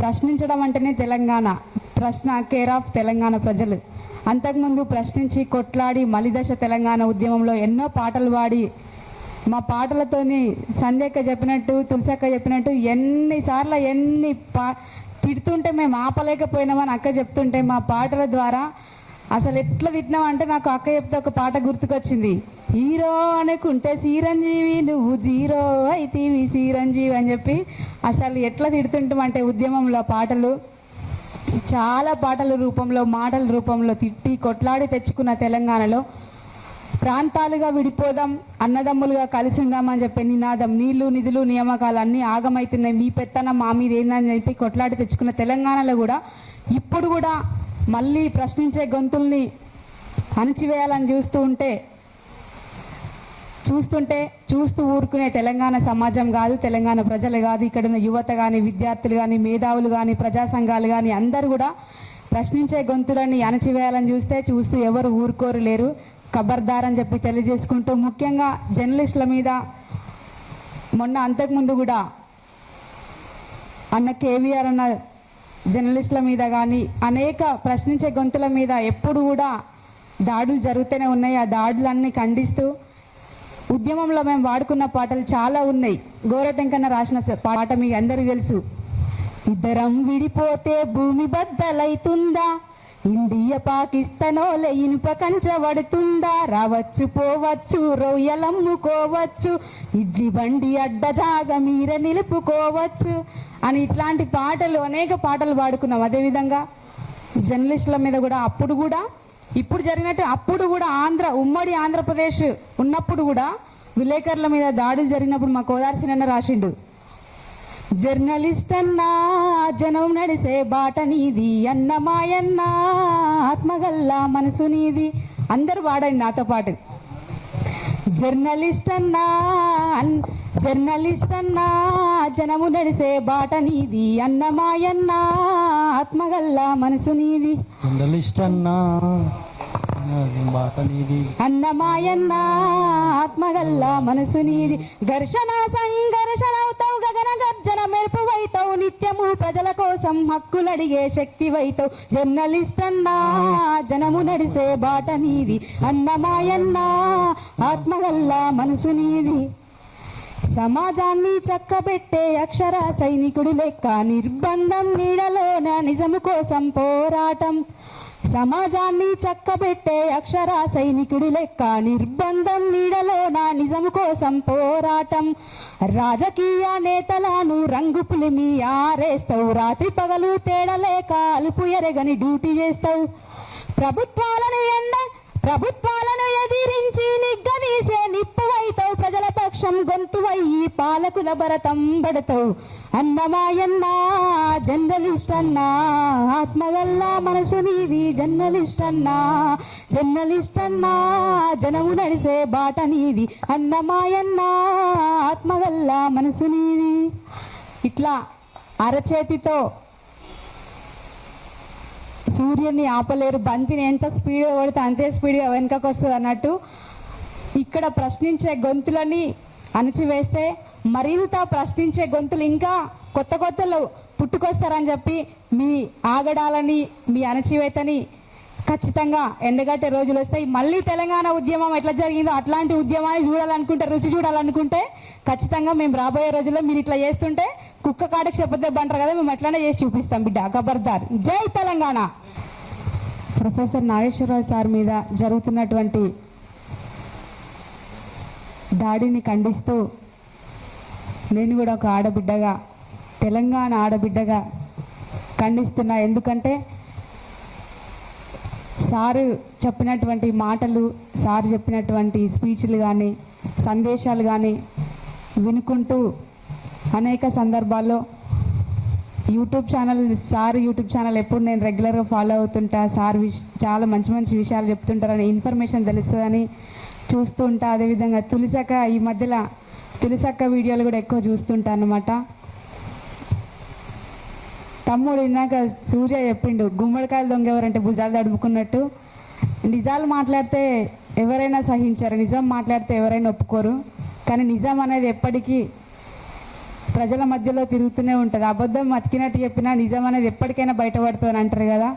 ప్రశ్నించడం అంటేనే తెలంగాణ, ప్రశ్న కేర్ ఆఫ్ తెలంగాణ ప్రజలు. అంతకుముందు ప్రశ్నించి కొట్లాడి మలిదశ తెలంగాణ ఉద్యమంలో ఎన్నో పాటలు పాడి మా పాటలతోని సంధ్యక్క చెప్పినట్టు, తులసక్క చెప్పినట్టు ఎన్నిసార్లు తిడుతుంటే మేము ఆపలేకపోయినామని అక్క చెప్తుంటే మా పాటల ద్వారా అసలు ఎట్లా తిట్టినామంటే నాకు అక్క చెప్తే ఒక పాట గుర్తుకొచ్చింది. హీరో అనుకుంటే చిరంజీవి, నువ్వు జీరో అయితేవి చిరంజీవి అని చెప్పి అసలు ఎట్లా తిడుతుంటామంటే ఉద్యమంలో పాటలు, చాలా పాటల రూపంలో మాటల రూపంలో తిట్టి కొట్లాడి తెచ్చుకున్న తెలంగాణలో ప్రాంతాలుగా విడిపోదాం, అన్నదమ్ములుగా కలిసి ఉందామని చెప్పే నినాదం, నీళ్లు నిధులు నియామకాలు అన్నీ ఆగమవుతున్నాయి, మీ పెత్తనం మా మీద ఏందని చెప్పి కొట్లాడి తెచ్చుకున్న తెలంగాణలో కూడా ఇప్పుడు కూడా మళ్ళీ ప్రశ్నించే గొంతుల్ని అణచివేయాలని చూస్తూ ఊరుకునే తెలంగాణ సమాజం కాదు, తెలంగాణ ప్రజలు కాదు, ఇక్కడ ఉన్న యువత కానీ, విద్యార్థులు కానీ, మేధావులు కానీ, ప్రజా సంఘాలు కానీ అందరూ కూడా ప్రశ్నించే గొంతులని అణచివేయాలని చూస్తూ ఎవరు ఊరుకోరు లేరు. ఖబర్దార్ అని చెప్పి తెలియజేసుకుంటూ, ముఖ్యంగా జర్నలిస్టుల మీద మొన్న అంతకుముందు కూడా అన్న కేవీఆర్ అన్న జర్నలిస్టుల మీద కానీ అనేక ప్రశ్నించే గొంతుల మీద ఎప్పుడు కూడా దాడులు జరుగుతూనే ఉన్నాయి. ఆ దాడులన్నీ ఖండిస్తూ ఉద్యమంలో మేము వాడుకున్న పాటలు చాలా ఉన్నాయి. గోరటెంకన్న రాసిన పాట మీకు అందరికీ తెలుసు. ఇద్దరం విడిపోతే భూమి బద్దలైతుందా, ఇండియా పాకిస్తానోలే ఇనుప కంచబడుతుందా, రావచ్చు పోవచ్చు రొయ్యలమ్ముకోవచ్చు, ఇడ్లీ బండి అడ్డ జాగ మీర నిలుపుకోవచ్చు అని ఇట్లాంటి పాటలు అనేక పాటలు పాడుకున్నాం. అదేవిధంగా జర్నలిస్టుల మీద కూడా ఇప్పుడు జరిగినట్టు అప్పుడు కూడా ఉమ్మడి ఆంధ్రప్రదేశ్ ఉన్నప్పుడు కూడా విలేకరుల మీద దాడులు జరిగినప్పుడు మా కోదార్సినన్న రాసిండు, జర్నలిస్ట్ అన్నా జనం నడిసే బాట నీది, అన్నమాయన్న ఆత్మగల్లా మనసు నీది. అందరూ పాడండి నాతో పాటు. జర్నలిస్ట్ అన్నా జనము నడిసే బాట నీది, అన్నమాయన్న ఆత్మగల్లా మనసు నీది. జర్నలిస్ట్ అన్నా అన్నమాయన్న ఆత్మగల్లా మనసు నీది. ఘర్షణ సంఘర్షణవుతావు, గగన గర్జన మెరుపువైతావు, నిత్యము ప్రజల కోసం హక్కులడిగే శక్తివైతావు. జర్నలిస్ట్ అన్నా జనము నడిసే బాట నీది, అన్నమాయన్న ఆత్మగల్లా మనసు నీది. సమాజాన్ని చక్కబెట్టే అక్షర సైనికుడు లెక్క, నిర్బంధం నీడలోన నిజము కోసం పోరాటం. సమాజాన్ని చక్కబెట్టే అక్షర సైనికుడి లెక్క, నిర్బంధం నీడలోన నిజము కోసం పోరాటం. రాజకీయ నేతలను రంగు పులిమి ఆరేస్తావు, రాత్రి పగలు తేడలేక అలుపు ఎరగని డ్యూటీ చేస్తావు. ప్రభుత్వాలను ఎదిరించి నిగ్గదీసే నిప్పువైతావు, ప్రజల పక్షం గొంతువయ్యి పాలకుల భరతం పడతావు. అన్నమాయన్న జర్నలిస్ట్ అన్నా ఆత్మగల్లా మనసు నీది, జర్నలిస్ట్ అన్నా జనము నడిసే బాట నీది, అన్నమాయన్న ఆత్మగల్లా మనసు నీది. ఇట్లా అరచేతితో సూర్యుని ఆపలేరు, బంతిని ఎంత స్పీడ్గా కొడితే అంతే స్పీడ్గా వెనుకకు వస్తుంది అన్నట్టు ఇక్కడ ప్రశ్నించే గొంతులని అణచివేస్తే మరింత ప్రశ్నించే గొంతులు ఇంకా కొత్తలు పుట్టుకొస్తారని చెప్పి మీ ఆగడాలని, మీ అణచివేతని ఖచ్చితంగా ఎండగట్టే రోజులు వస్తాయి. మళ్ళీ తెలంగాణ ఉద్యమం ఎట్లా జరిగిందో అట్లాంటి ఉద్యమాన్ని చూడాలనుకుంటే, రుచి చూడాలనుకుంటే ఖచ్చితంగా మేము రాబోయే రోజుల్లో మీరు ఇట్లా చేస్తుంటే కుక్క కాడకి చెప్పదే బంటారు కదా, మేము ఎట్లానే చేసి చూపిస్తాం బిడ్డ. ఖబర్దార్. జై తెలంగాణ. ప్రొఫెసర్ నాగేశ్వరరావు సార్ మీద జరుగుతున్నటువంటి దాడిని ఖండిస్తూ నేను కూడా ఒక ఆడబిడ్డగా, తెలంగాణ ఆడబిడ్డగా ఖండిస్తున్నా. ఎందుకంటే సారు చెప్పినటువంటి మాటలు, సారు చెప్పినటువంటి స్పీచ్లు కానీ, సందేశాలు కానీ వినుకుంటూ అనేక సందర్భాల్లో యూట్యూబ్ ఛానల్ ఎప్పుడు నేను రెగ్యులర్గా ఫాలో అవుతుంటా. సార్ చాలా మంచి విషయాలు చెప్తుంటారని, ఇన్ఫర్మేషన్ తెలుస్తుందని చూస్తూ ఉంటా. అదేవిధంగా ఈ మధ్యలో తులసక్క వీడియోలు కూడా ఎక్కువ చూస్తుంటా అన్నమాట. తమ్ముడు ఇందాక సూర్య చెప్పిండు, గుమ్మడికాయలు దొంగెవరంటే భుజాలు తడుపుకున్నట్టు. నిజాలు మాట్లాడితే ఎవరైనా సహించారు, నిజం మాట్లాడితే ఎవరైనా ఒప్పుకోరు. కానీ నిజం అనేది ఎప్పటికీ ప్రజల మధ్యలో తిరుగుతూనే ఉంటుంది. అబద్ధం అతికినట్టు చెప్పినా నిజం అనేది ఎప్పటికైనా బయటపడుతుంది అంటారు కదా.